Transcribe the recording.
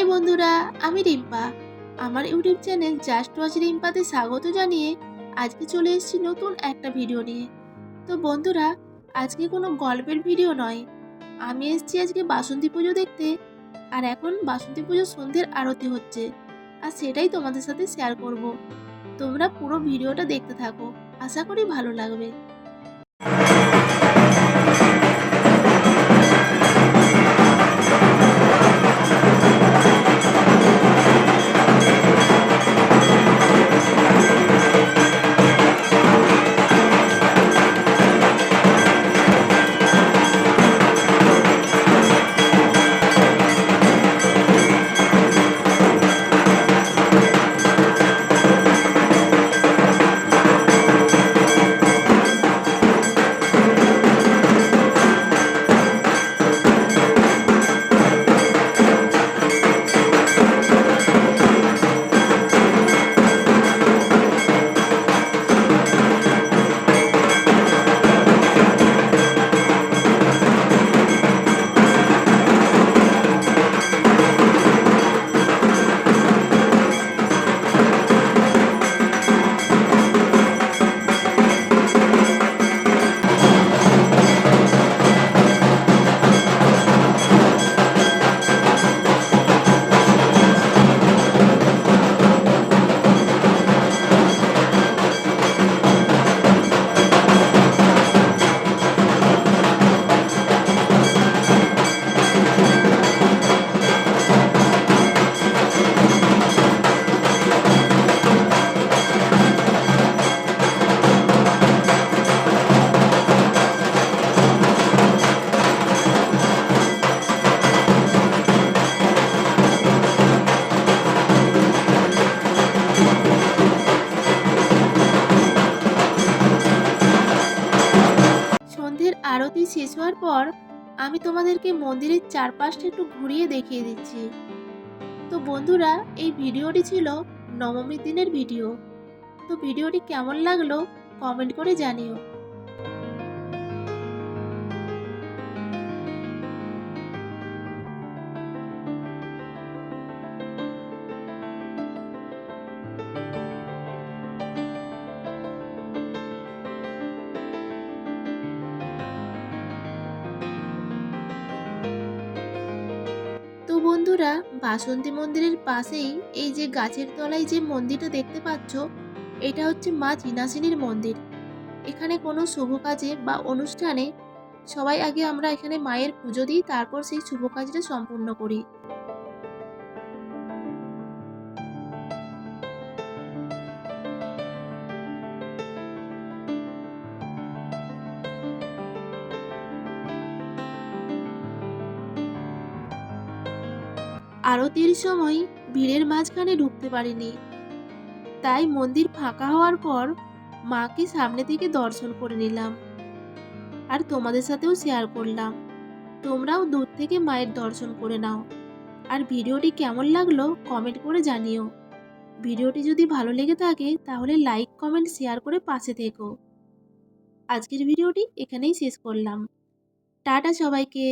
High বন্ধুরা, আমি রিম্পা। আমার ইউটিউব চ্যানেল জাস্ট ওয়াচ রিম্পাতে স্বাগত জানিয়ে আজকে চলে এসেছি নতুন একটা ভিডিও নিয়ে। তো বন্ধুরা, আজকে কোনো গল্পের ভিডিও নয়, আমি এসেছি আজকে বাসন্তী পুজো দেখতে। আর এখন বাসন্তী পুজোর সন্ধ্যের আরতি হচ্ছে, আর সেটাই তোমাদের সাথে শেয়ার করব। তোমরা পুরো ভিডিওটা দেখতে থাকো, আশা করি ভালো লাগবে। সন্ধ্যের আরতি শেষ হওয়ার পর আমি তোমাদেরকে মন্দিরের চারপাশটা একটু ঘুরিয়ে দেখিয়ে দিচ্ছি। তো বন্ধুরা, এই ভিডিওটি ছিল নবমীর দিনের ভিডিও। তো ভিডিওটি কেমন লাগলো কমেন্ট করে জানিও। তো বন্ধুরা, বাসন্তী মন্দিরের পাশেই এই যে গাছের তলায় যে মন্দিরটা দেখতে পাচ্ছ, এটা হচ্ছে মা চিনাসিনীর মন্দির। এখানে কোনো শুভ কাজে বা অনুষ্ঠানে সবাই আগে আমরা এখানে মায়ের পুজো দিই, তারপর সেই শুভ কাজটা সম্পূর্ণ করি। আরতির সময় ভিড়ের মাঝখানে ঢুকতে পারিনি, তাই মন্দির ফাঁকা হওয়ার পর মাকে সামনে থেকে দর্শন করে নিলাম, আর তোমাদের সাথেও শেয়ার করলাম। তোমরাও দূর থেকে মায়ের দর্শন করে নাও। আর ভিডিওটি কেমন লাগলো কমেন্ট করে জানিও। ভিডিওটি যদি ভালো লেগে থাকে তাহলে লাইক কমেন্ট শেয়ার করে পাশে থেকো। আজকের ভিডিওটি এখানেই শেষ করলাম। টাটা সবাইকে।